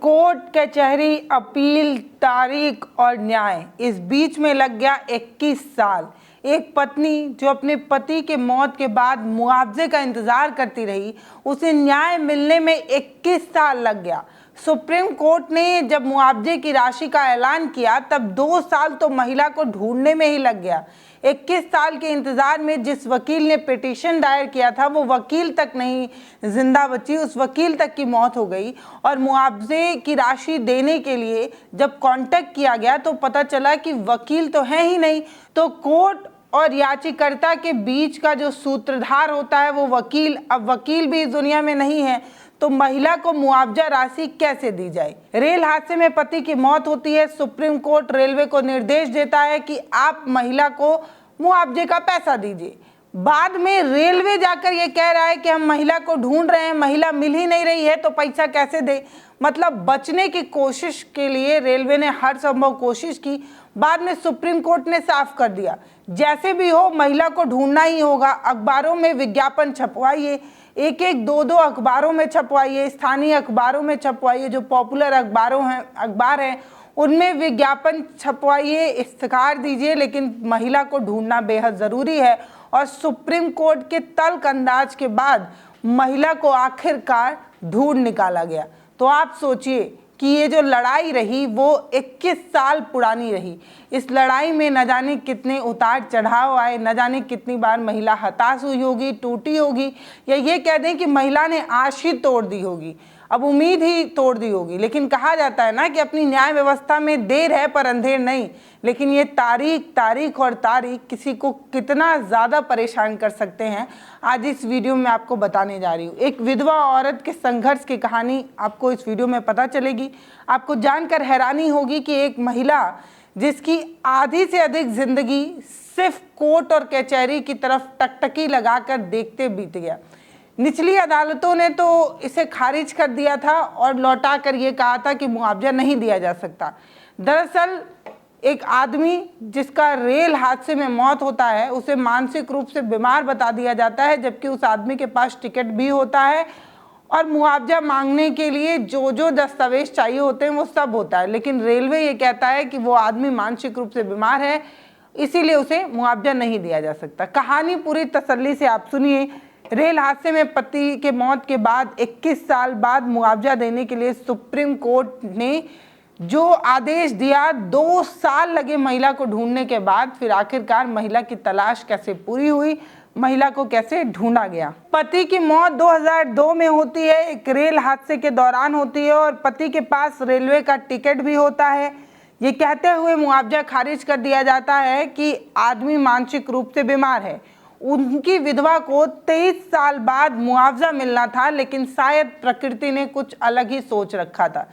Court कचहरी, appeal, तारीख और न्याय, इस बीच में लग गया 21 साल। एक पत्नी जो अपने पति के मौत के बाद मुआवजे का इंतजार करती रही, उसे न्याय मिलने में 21 साल लग गया। सुप्रीम कोर्ट ने जब मुआवजे की राशि का ऐलान किया तब 2 साल तो महिला को ढूंढने में ही लग गया। 21 साल के इंतजार में जिस वकील ने पिटीशन दायर किया था वो वकील तक नहीं जिंदा बची, उस वकील तक की मौत हो गई। और मुआवजे की राशि देने के लिए जब कांटेक्ट किया गया तो पता चला कि वकील तो है ही नहीं। तो कोर्ट और याचिकाकर्ता के बीच का जो सूत्रधार होता है वो वकील, अब वकील भी इस दुनिया में नहीं है, तो महिला को मुआवजा राशि कैसे दी जाए। रेल हादसे में पति की मौत होती है। सुप्रीम कोर्ट रेलवे को निर्देश देता है कि आप महिला को मुआवजे का पैसा दीजिए। बाद में रेलवे जाकर ये कह रहा है कि हम महिला को ढूंढ रहे हैं, महिला मिल ही नहीं रही है तो पैसा कैसे दे। मतलब बचने की कोशिश के लिए रेलवे ने हर संभव कोशिश की। बाद में सुप्रीम कोर्ट ने साफ कर दिया, जैसे भी हो महिला को ढूंढना ही होगा। अखबारों में विज्ञापन छपवाइए, एक एक दो दो अखबारों में छपवाइए, स्थानीय अखबारों में छपवाइए, जो पॉपुलर अखबार हैं उनमें विज्ञापन छपवाइए, इश्तिहार दीजिए, लेकिन महिला को ढूंढना बेहद ज़रूरी है। और सुप्रीम कोर्ट के तल्ख अंदाज के बाद महिला को आखिरकार ढूंढ निकाला गया। तो आप सोचिए कि ये जो लड़ाई रही वो 21 साल पुरानी रही। इस लड़ाई में न जाने कितने उतार चढ़ाव आए, न जाने कितनी बार महिला हताश हुई होगी, टूटी होगी, या ये कह दें कि महिला ने आश ही तोड़ दी होगी, अब उम्मीद ही तोड़ दी होगी। लेकिन कहा जाता है ना कि अपनी न्याय व्यवस्था में देर है पर अंधेर नहीं। लेकिन ये तारीख और तारीख किसी को कितना ज़्यादा परेशान कर सकते हैं, आज इस वीडियो में आपको बताने जा रही हूँ। एक विधवा औरत के संघर्ष की कहानी आपको इस वीडियो में पता चलेगी। आपको जानकर हैरानी होगी कि एक महिला जिसकी आधी से अधिक जिंदगी सिर्फ कोर्ट और कचहरी की तरफ टकटकी लगाकर देखते बीत गया। निचली अदालतों ने तो इसे खारिज कर दिया था और लौटा कर ये कहा था कि मुआवजा नहीं दिया जा सकता। दरअसल एक आदमी जिसका रेल हादसे में मौत होता है उसे मानसिक रूप से बीमार बता दिया जाता है, जबकि उस आदमी के पास टिकट भी होता है और मुआवजा मांगने के लिए जो जो दस्तावेज चाहिए होते हैं वो सब होता है। लेकिन रेलवे ये कहता है कि वो आदमी मानसिक रूप से बीमार है, इसीलिए उसे मुआवजा नहीं दिया जा सकता। कहानी पूरी तसल्ली से आप सुनिए। रेल हादसे में पति के मौत के बाद 21 साल बाद मुआवजा देने के लिए सुप्रीम कोर्ट ने जो आदेश दिया, 2 साल लगे महिला को ढूंढने के बाद फिर आखिरकार महिला की तलाश कैसे पूरी हुई, महिला को कैसे ढूंढा गया। पति की मौत 2002 में होती है, एक रेल हादसे के दौरान होती है और पति के पास रेलवे का टिकट भी होता है। ये कहते हुए मुआवजा खारिज कर दिया जाता है कि आदमी मानसिक रूप से बीमार है। उनकी विधवा को 23 साल बाद मुआवजा मिलना था, लेकिन शायद प्रकृति ने कुछ अलग ही सोच रखा था।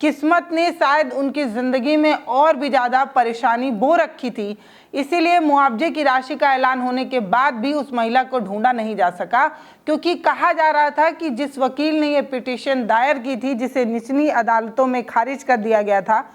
किस्मत ने शायद उनकी ज़िंदगी में और भी ज़्यादा परेशानी बो रखी थी, इसीलिए मुआवजे की राशि का ऐलान होने के बाद भी उस महिला को ढूंढा नहीं जा सका। क्योंकि कहा जा रहा था कि जिस वकील ने ये पिटीशन दायर की थी, जिसे निचली अदालतों में खारिज कर दिया गया था,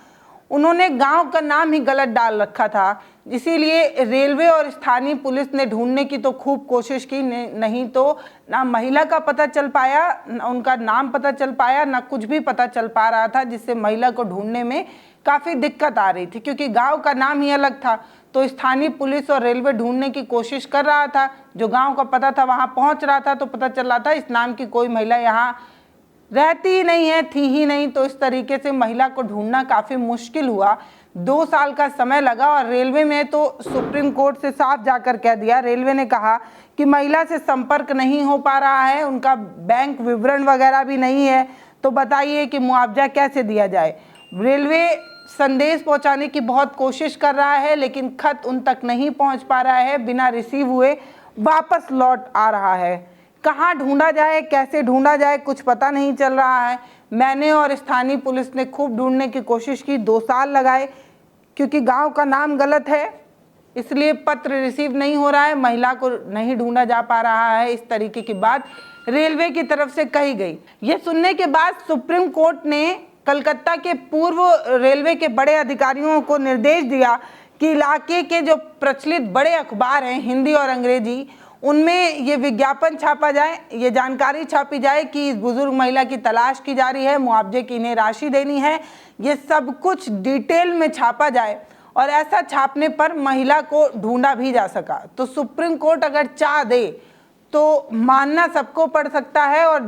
उन्होंने गांव का नाम ही गलत डाल रखा था। इसीलिए रेलवे और स्थानीय पुलिस ने ढूंढने की तो खूब कोशिश की, नहीं तो ना महिला का पता चल पाया, ना उनका नाम पता चल पाया, ना कुछ भी पता चल पा रहा था, जिससे महिला को ढूंढने में काफ़ी दिक्कत आ रही थी। क्योंकि गांव का नाम ही अलग था, तो स्थानीय पुलिस और रेलवे ढूंढने की कोशिश कर रहा था। जो गाँव का पता था वहाँ पहुँच रहा था तो पता चल रहा था इस नाम की कोई महिला यहाँ रहती ही नहीं है, थी ही नहीं। तो इस तरीके से महिला को ढूंढना काफ़ी मुश्किल हुआ। 2 साल का समय लगा और रेलवे में तो सुप्रीम कोर्ट से साफ जाकर कह दिया। रेलवे ने कहा कि महिला से संपर्क नहीं हो पा रहा है, उनका बैंक विवरण वगैरह भी नहीं है, तो बताइए कि मुआवजा कैसे दिया जाए। रेलवे संदेश पहुंचाने की बहुत कोशिश कर रहा है, लेकिन खत उन तक नहीं पहुंच पा रहा है, बिना रिसीव हुए वापस लौट आ रहा है। कहाँ ढूंढा जाए, कैसे ढूंढा जाए, कुछ पता नहीं चल रहा है। मैंने और स्थानीय पुलिस ने खूब ढूंढने की कोशिश की, 2 साल लगाए। क्योंकि गांव का नाम गलत है इसलिए पत्र रिसीव नहीं हो रहा है, महिला को नहीं ढूंढा जा पा रहा है। इस तरीके की बात रेलवे की तरफ से कही गई। ये सुनने के बाद सुप्रीम कोर्ट ने कलकत्ता के पूर्व रेलवे के बड़े अधिकारियों को निर्देश दिया कि इलाके के जो प्रचलित बड़े अखबार हैं हिंदी और अंग्रेजी, उनमें ये विज्ञापन छापा जाए, ये जानकारी छापी जाए कि इस बुजुर्ग महिला की तलाश की जा रही है, मुआवजे की इन्हें राशि देनी है, ये सब कुछ डिटेल में छापा जाए। और ऐसा छापने पर महिला को ढूंढा भी जा सका। तो सुप्रीम कोर्ट अगर चाह दे तो मानना सबको पड़ सकता है और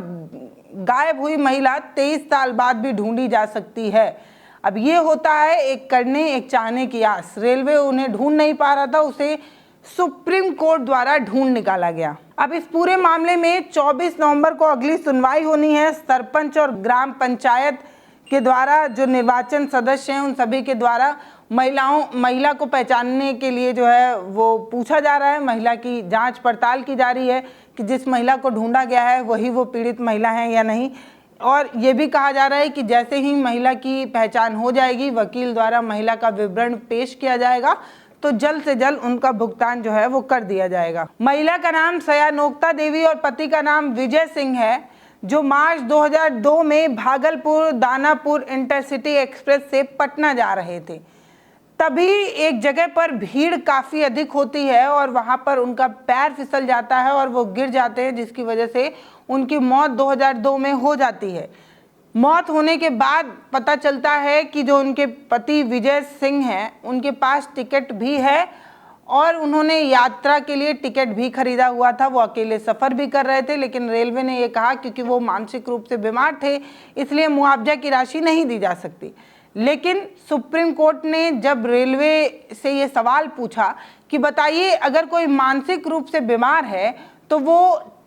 गायब हुई महिला 23 साल बाद भी ढूंढी जा सकती है। अब ये होता है एक करने एक चाहने की आस। रेलवे उन्हें ढूंढ नहीं पा रहा था, उसे सुप्रीम कोर्ट द्वारा ढूंढ निकाला गया। अब इस पूरे मामले में 24 नवंबर को अगली सुनवाई होनी है। सरपंच और ग्राम पंचायत के द्वारा जो निर्वाचन सदस्य हैं उन सभी के द्वारा महिला को पहचानने के लिए जो है वो पूछा जा रहा है। महिला की जांच पड़ताल की जा रही है कि जिस महिला को ढूंढा गया है वही वो पीड़ित महिला है या नहीं। और ये भी कहा जा रहा है कि जैसे ही महिला की पहचान हो जाएगी, वकील द्वारा महिला का विवरण पेश किया जाएगा तो जल्द से जल्द उनका भुगतान जो है वो कर दिया जाएगा। महिला का नाम सयानोक्ता देवी और पति का नाम विजय सिंह है, जो मार्च 2002 में भागलपुर दानापुर इंटरसिटी एक्सप्रेस से पटना जा रहे थे। तभी एक जगह पर भीड़ काफ़ी अधिक होती है और वहाँ पर उनका पैर फिसल जाता है और वो गिर जाते हैं, जिसकी वजह से उनकी मौत 2002 में हो जाती है। मौत होने के बाद पता चलता है कि जो उनके पति विजय सिंह हैं उनके पास टिकट भी है और उन्होंने यात्रा के लिए टिकट भी खरीदा हुआ था। वो अकेले सफ़र भी कर रहे थे, लेकिन रेलवे ने ये कहा क्योंकि वो मानसिक रूप से बीमार थे इसलिए मुआवजा की राशि नहीं दी जा सकती। लेकिन सुप्रीम कोर्ट ने जब रेलवे से ये सवाल पूछा कि बताइए अगर कोई मानसिक रूप से बीमार है तो वो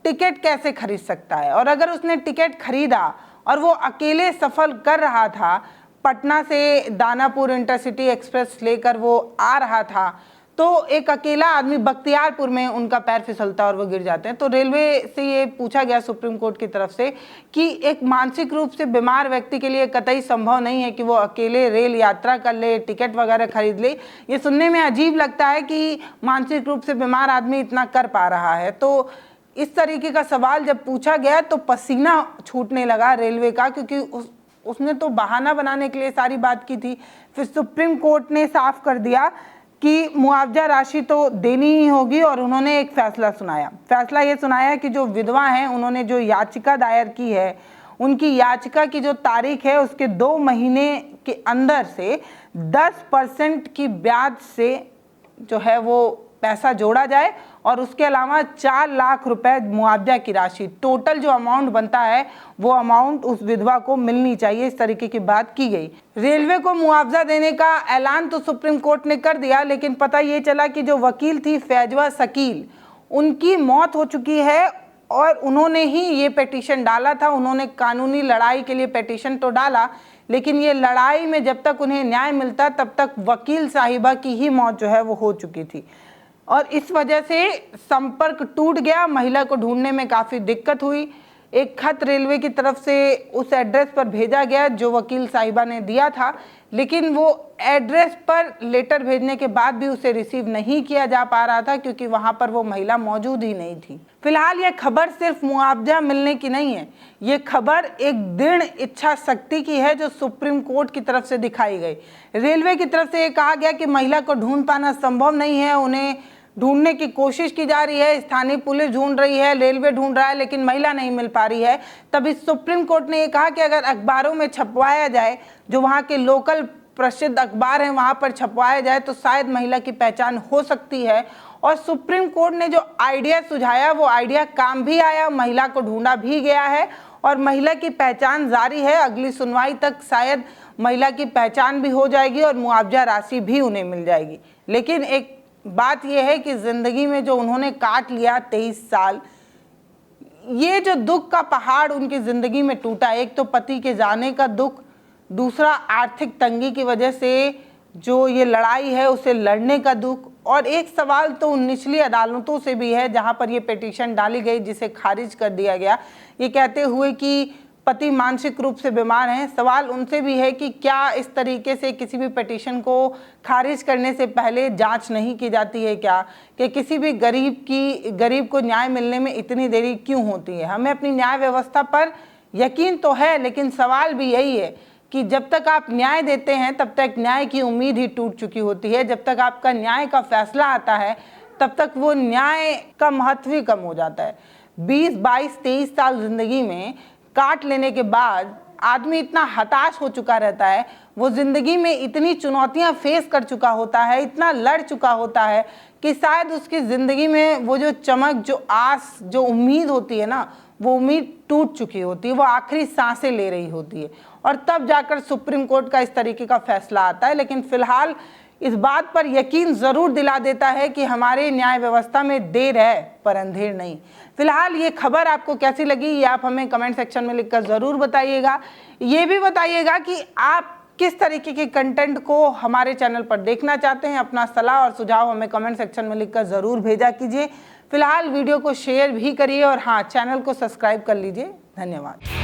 टिकट कैसे खरीद सकता है, और अगर उसने टिकट खरीदा और वो अकेले सफ़र कर रहा था, पटना से दानापुर इंटरसिटी एक्सप्रेस लेकर वो आ रहा था, तो एक अकेला आदमी बख्तियारपुर में उनका पैर फिसलता और वो गिर जाते हैं। तो रेलवे से ये पूछा गया सुप्रीम कोर्ट की तरफ से कि एक मानसिक रूप से बीमार व्यक्ति के लिए कतई संभव नहीं है कि वो अकेले रेल यात्रा कर ले, टिकट वगैरह खरीद ले। ये सुनने में अजीब लगता है कि मानसिक रूप से बीमार आदमी इतना कर पा रहा है। तो इस तरीके का सवाल जब पूछा गया तो पसीना छूटने लगा रेलवे का, क्योंकि उसने तो बहाना बनाने के लिए सारी बात की थी। फिर सुप्रीम कोर्ट ने साफ कर दिया कि मुआवजा राशि तो देनी ही होगी और उन्होंने एक फैसला सुनाया। फैसला ये सुनाया कि जो विधवा हैं उन्होंने जो याचिका दायर की है, उनकी याचिका की जो तारीख है उसके 2 महीने के अंदर से 10% की ब्याज से जो है वो पैसा जोड़ा जाए और उसके अलावा 4 लाख रुपए मुआवजा की राशि, टोटल जो अमाउंट बनता है वो अमाउंट उस विधवा को मिलनी चाहिए। इस तरीके की बात की गई। रेलवे को मुआवजा देने का ऐलान तो सुप्रीम कोर्ट ने कर दिया, लेकिन पता ये चला कि जो वकील थी फैजवा शकील, उनकी मौत हो चुकी है और उन्होंने ही ये पिटीशन डाला था। उन्होंने कानूनी लड़ाई के लिए पिटीशन तो डाला, लेकिन ये लड़ाई में जब तक उन्हें न्याय मिलता तब तक वकील साहिबा की ही मौत जो है वो हो चुकी थी और इस वजह से संपर्क टूट गया। महिला को ढूंढने में काफ़ी दिक्कत हुई। एक खत रेलवे की तरफ से उस एड्रेस पर भेजा गया जो वकील साहिबा ने दिया था, लेकिन वो एड्रेस पर लेटर भेजने के बाद भी उसे रिसीव नहीं किया जा पा रहा था क्योंकि वहाँ पर वो महिला मौजूद ही नहीं थी। फिलहाल ये खबर सिर्फ मुआवजा मिलने की नहीं है, ये खबर एक दृढ़ इच्छा शक्ति की है जो सुप्रीम कोर्ट की तरफ से दिखाई गई। रेलवे की तरफ से ये कहा गया कि महिला को ढूंढ पाना संभव नहीं है, उन्हें ढूंढने की कोशिश की जा रही है, स्थानीय पुलिस ढूंढ रही है, रेलवे ढूंढ रहा है, लेकिन महिला नहीं मिल पा रही है। तभी सुप्रीम कोर्ट ने ये कहा कि अगर अखबारों में छपवाया जाए, जो वहाँ के लोकल प्रसिद्ध अखबार हैं वहाँ पर छपवाया जाए तो शायद महिला की पहचान हो सकती है। और सुप्रीम कोर्ट ने जो आइडिया सुझाया वो आइडिया काम भी आया, महिला को ढूंढा भी गया है और महिला की पहचान जारी है। अगली सुनवाई तक शायद महिला की पहचान भी हो जाएगी और मुआवजा राशि भी उन्हें मिल जाएगी। लेकिन एक बात यह है कि ज़िंदगी में जो उन्होंने काट लिया 23 साल, ये जो दुख का पहाड़ उनकी ज़िंदगी में टूटा, एक तो पति के जाने का दुख, दूसरा आर्थिक तंगी की वजह से जो ये लड़ाई है उसे लड़ने का दुख, और एक सवाल तो निचली अदालतों से भी है जहां पर ये पिटीशन डाली गई जिसे खारिज कर दिया गया, ये कहते हुए कि पति मानसिक रूप से बीमार हैं। सवाल उनसे भी है कि क्या इस तरीके से किसी भी पिटीशन को खारिज करने से पहले जांच नहीं की जाती है क्या, कि किसी भी गरीब को न्याय मिलने में इतनी देरी क्यों होती है। हमें अपनी न्याय व्यवस्था पर यकीन तो है, लेकिन सवाल भी यही है कि जब तक आप न्याय देते हैं तब तक न्याय की उम्मीद ही टूट चुकी होती है। जब तक आपका न्याय का फैसला आता है तब तक वो न्याय का महत्व ही कम हो जाता है। 20, 22, 23 साल जिंदगी में काट लेने के बाद आदमी इतना हताश हो चुका रहता है, वो जिंदगी में इतनी चुनौतियां फेस कर चुका होता है, इतना लड़ चुका होता है कि शायद उसकी ज़िंदगी में वो जो चमक, जो आस, जो उम्मीद होती है ना, वो उम्मीद टूट चुकी होती है, वो आखिरी सांसें ले रही होती है, और तब जाकर सुप्रीम कोर्ट का इस तरीके का फैसला आता है। लेकिन फिलहाल इस बात पर यकीन ज़रूर दिला देता है कि हमारे न्याय व्यवस्था में देर है पर अंधेर नहीं। फिलहाल ये खबर आपको कैसी लगी, ये आप हमें कमेंट सेक्शन में लिखकर ज़रूर बताइएगा। ये भी बताइएगा कि आप किस तरीके के कंटेंट को हमारे चैनल पर देखना चाहते हैं। अपना सलाह और सुझाव हमें कमेंट सेक्शन में लिखकर ज़रूर भेजा कीजिए। फिलहाल वीडियो को शेयर भी करिए और हाँ, चैनल को सब्सक्राइब कर लीजिए। धन्यवाद।